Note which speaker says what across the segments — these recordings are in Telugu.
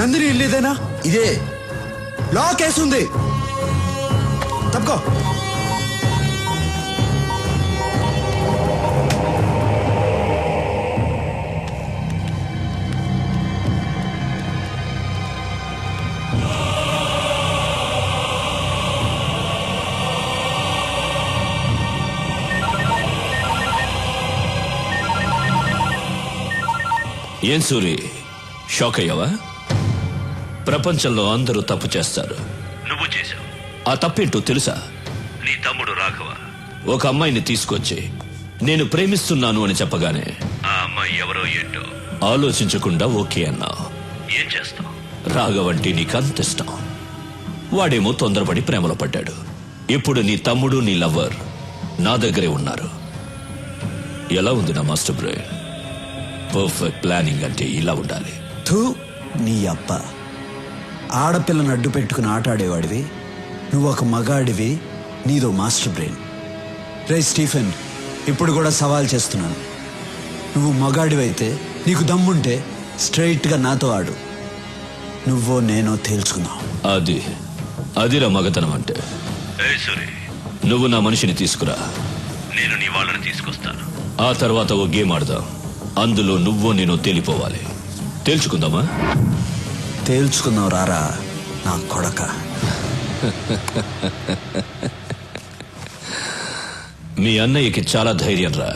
Speaker 1: నందిని ఇల్లేదేనా?
Speaker 2: ఇదే.
Speaker 1: లాక్ వేసుంది. తప్పుకో.
Speaker 3: ఏం సూరి, షాక్ అయ్యావా? ప్రపంచంలో అందరూ తప్పు చేస్తారు, నువ్వు చేశావు. ఆ తప్పేంటో తెలుసా? నీ తమ్ముడు రాఘవ ఒక అమ్మాయిని తీసుకొచ్చి నేను ప్రేమిస్తున్నాను అని చెప్పగానే ఆ అమ్మాయి ఎవరో ఏంటో ఆలోచించకుండా ఓకే అన్నావు. ఏం చేస్తావు? రాఘవ అంటే నీకు అంత ఇష్టం. వాడేమో తొందరపడి ప్రేమలో పడ్డాడు. ఇప్పుడు నీ తమ్ముడు నీ లవ్వర్ నా దగ్గరే ఉన్నారు. ఎలా ఉంది నా మాస్టర్ బ్రెయిన్? పర్ఫెక్ట్ ప్లానింగ్ అంటే ఇలా ఉండాలి.
Speaker 1: థూ, నీ అబ్బ. ఆడపిల్లను అడ్డు పెట్టుకుని ఆటాడేవాడివి, నువ్వు ఒక మగాడివి, నీదో మాస్టర్ బ్రెయిన్. రే స్టీఫెన్, ఇప్పుడు కూడా సవాల్ చేస్తున్నాను. నువ్వు మగాడివైతే, నీకు దమ్ముంటే స్ట్రైట్గా నాతో ఆడు. నువ్వో నేనో తేల్చుకుందాం.
Speaker 3: అదిరా మగతనం అంటే. నువ్వు నా మనిషిని తీసుకురా, నేను నీ వాళ్ళని తీసుకొస్తాను. ఆ తర్వాత ఓ గేమ్ ఆడదాం. అందులో నువ్వో నేను తేలిపోవాలి. తేల్చుకుందామా?
Speaker 1: తేల్చుకుందాం రారా నా కొడక.
Speaker 3: మీ అన్నయ్యకి చాలా ధైర్యం రా.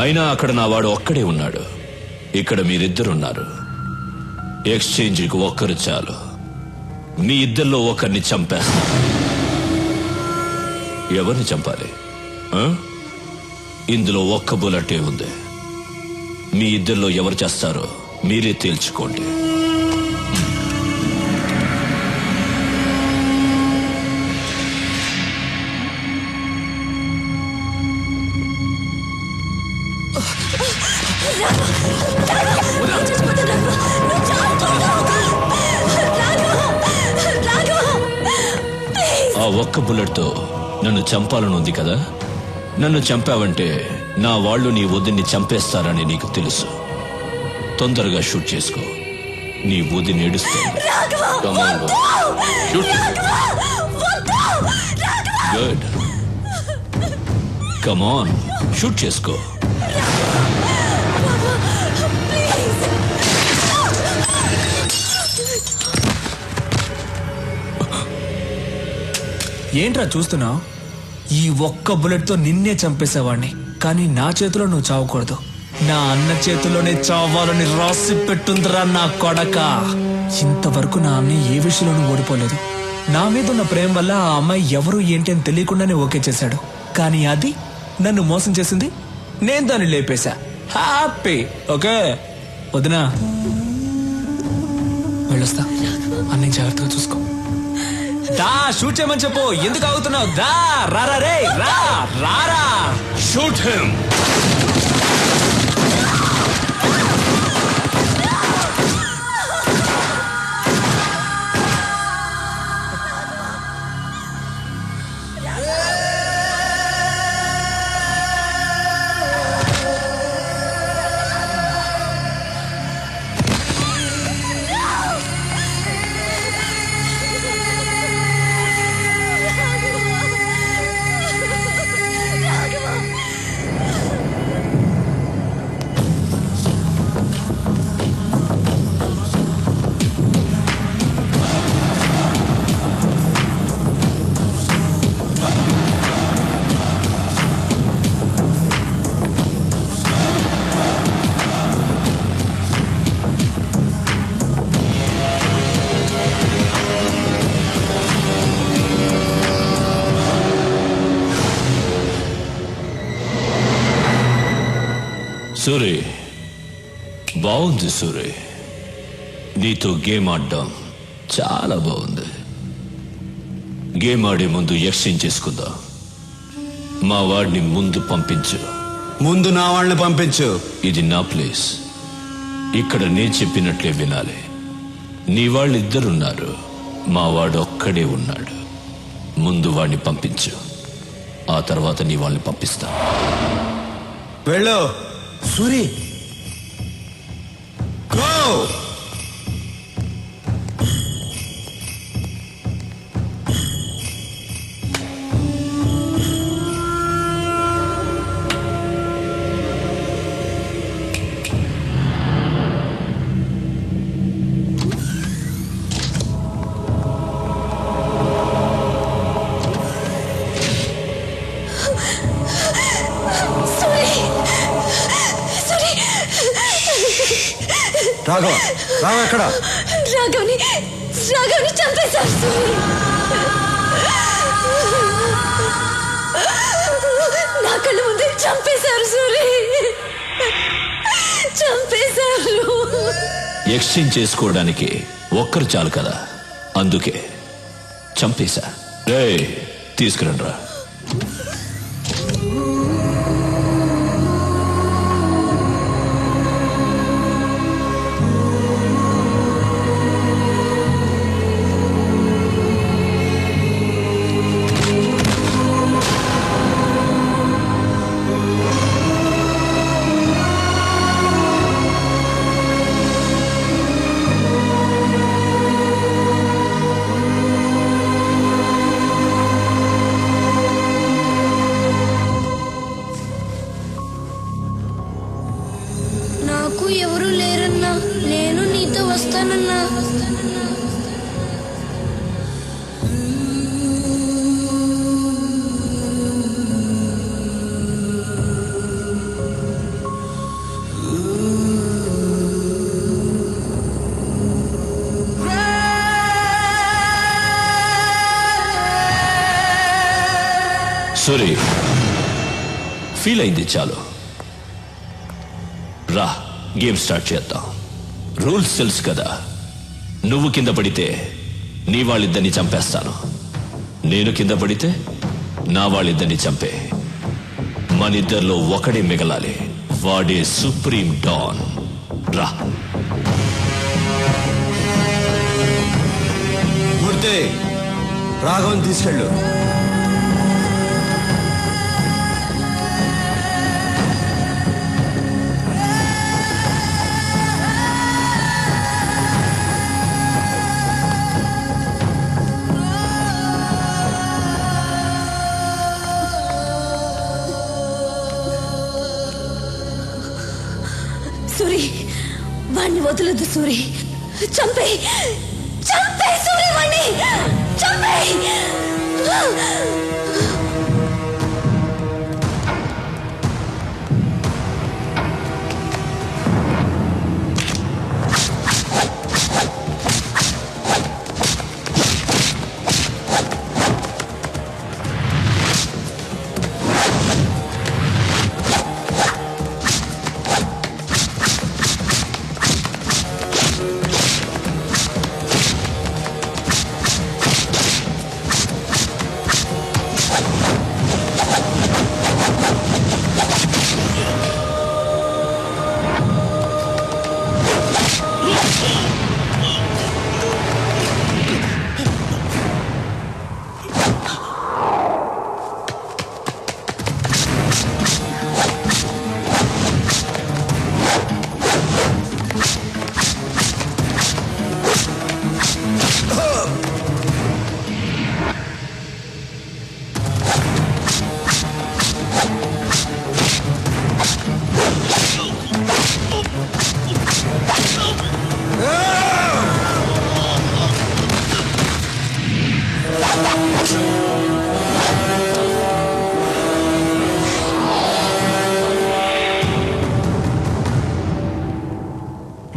Speaker 3: అయినా అక్కడ నా వాడు ఒక్కడే ఉన్నాడు, ఇక్కడ మీరిద్దరున్నారు. ఎక్స్చేంజ్కి ఒక్కరు చాలు. మీ ఇద్దరిలో ఒకరిని చంపేస్తా. ఎవరిని చంపాలి? ఇందులో ఒక్క బుల్లెటే ఉంది. మీ ఇద్దరిలో ఎవరు చేస్తారో మీరే తేల్చుకోండి. ఆ ఒక్క బుల్లెట్తో నన్ను చంపాలని ఉంది కదా? నన్ను చంపావంటే నా వాళ్ళు నీ వదిన్ని చంపేస్తారని నీకు తెలుసు. తొందరగా షూట్ చేసుకో. నీ వదిని ఏడుస్తుంది. గుడ్, కమాన్, షూట్ చేసుకో.
Speaker 4: ఏంట్రా చూస్తున్నావు? ఈ ఒక్క బుల్లెట్ తో నిన్నే చంపేసేవాడిని, కానీ నా చేతిలో నువ్వు చావకూడదు. నా అన్న చేతిలోనే చావాలని రాసి పెట్టుందిరా నా కొడక. ఇంతవరకు నా అన్న ఏ విషయంలోనూ ఓడిపోలేదు. నా మీద ఉన్న ప్రేమ వల్ల ఆ అమ్మాయి ఎవరు ఏంటి అని తెలియకుండానే ఓకే చేశాడు. కానీ అది నన్ను మోసం చేసింది, నేను దాన్ని లేపేశా. హ్యాపీ. ఓకే వదినా, వెళ్ళొస్తా. అన్నీ జాగ్రత్తగా చూసుకో. దా, షూట్ చేయమని చెప్పు. ఎందుకు ఆగుతున్నావు? దా, రారా రే, రా రారా.
Speaker 3: Shoot him. సూరి, బాగుంది సూరి. నీతో గేమ్ ఆడడం చాలా బాగుంది. గేమ్ ఆడే ముందు ఎక్స్చేంజ్ చేసుకుందాం. మా వాడిని ముందు పంపించు.
Speaker 1: ముందు నా వాళ్ళని పంపించు.
Speaker 3: ఇది నా ప్లేస్. ఇక్కడ నేను చెప్పినట్లే వినాలి. నీ వాళ్ళిద్దరున్నారు, మా వాడు ఒక్కడే ఉన్నాడు. ముందు వాడిని పంపించు, ఆ తర్వాత నీ వాళ్ళని పంపిస్తా.
Speaker 1: వెళ్ళు సూరి. గో. రాఘవ రాఘవ ఎక్కడ?
Speaker 2: రాఘవ్ని చంపేశారు సూరి. నా కళ్ళ ముందే చంపేశారు సూరి, చంపేశారు.
Speaker 3: ఎక్స్చేంజ్ చేసుకోవడానికి ఒక్కరు చాలు కదా, అందుకే చంపేశా. రేయ్, తీసుకురండి రా.
Speaker 2: నాకు ఎవరు లేరన్నా, నేను నీతో వస్తానన్నా.
Speaker 3: సూరి, ఫీల్ అయింది చాలు. రా, గేమ్ స్టార్ట్ చేద్దాం. రూల్స్ తెలుసు కదా. నువ్వు కింద పడితే నీ వాళ్ళిద్దరిని చంపేస్తాను, నేను కింద పడితే నా వాళ్ళిద్దరిని చంపే. మనిద్దరిలో ఒకడే మిగలాలి, వాడే సుప్రీం డాన్. రా.
Speaker 1: మూర్తి, రాఘవన్ తీసుకెళ్ళు.
Speaker 2: సూరి, వాణ్ణి వదలొద్దు సూరి. చంపే సూరి, వాణ్ణి చంపే.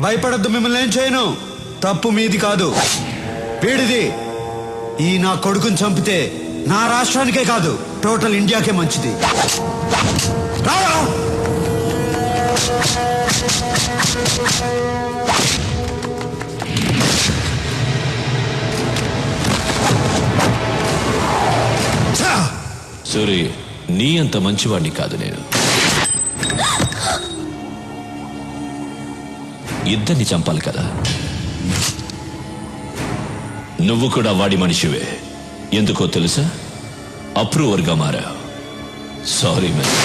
Speaker 1: భయపడద్దు, మిమ్మల్ని ఏం చేయను. తప్పు మీది కాదు, వీడిది. ఈ నా కొడుకుని చంపితే నా రాష్ట్రానికే కాదు, టోటల్ ఇండియాకే మంచిది. రారా!
Speaker 3: సూరి, నీ అంత మంచివాడిని కాదు నేను. ఇద్దరిని చంపాలి కదా. నువ్వు కూడా వాడి మనిషివే. ఎందుకో తెలుసా? అప్రూవర్గా మారావు. Sorry man.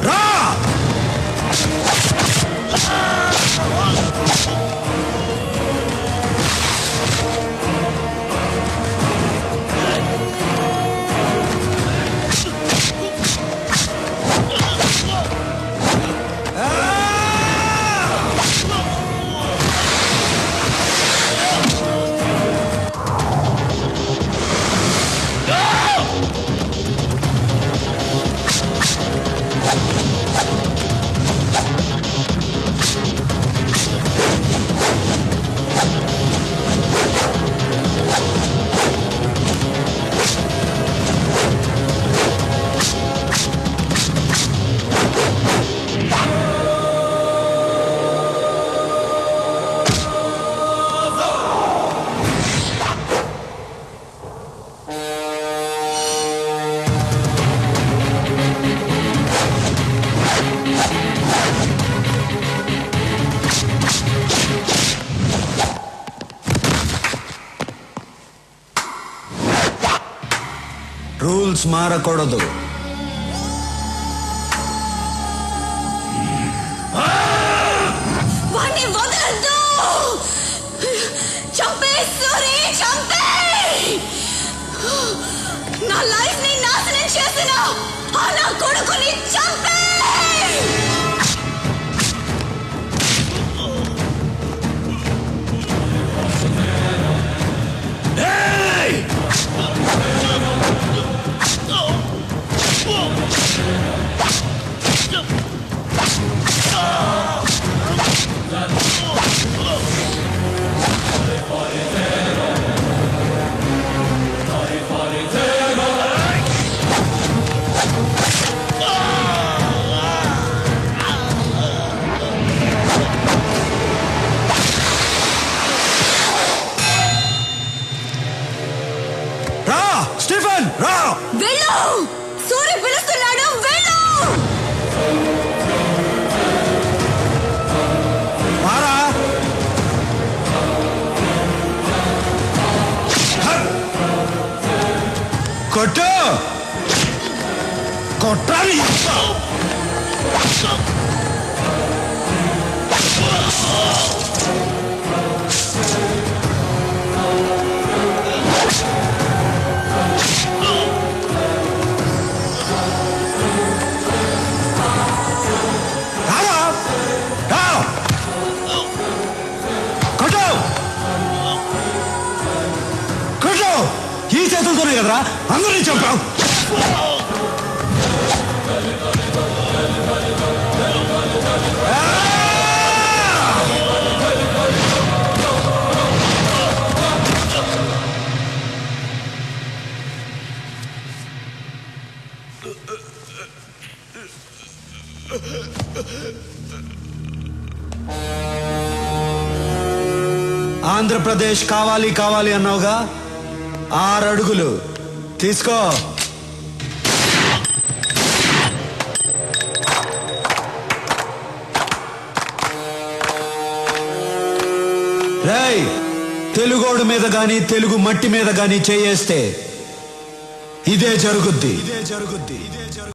Speaker 1: రా! రూల్స్ మారకూడదు.
Speaker 2: వాణ్ణి వదలొద్దు. చంపేయ్ సూరి, చంపేయ్. నా లైఫ్ ని నాశనం చేసిన ఆ నా కొడుకుని చంపేయ్.
Speaker 1: రా స్టీఫెన్, రా.
Speaker 2: వెళ్ళు, సూరి పిలుస్తున్నాడు, వెళ్ళు.
Speaker 1: మారా. కొట్టు, కొట్టాలి. రారా, రా. కొట్టు, కొట్టు. ఈ చేతులతోనే కదరా అందరినీ చంపావు. ఆంధ్రప్రదేశ్ కావాలి కావాలి అన్నావుగా, 6 అడుగులు తీసుకో. రేయ్, తెలుగోడు మీద గాని తెలుగు మట్టి మీద గాని చేయేస్తే ఇదే జరుగుద్ది.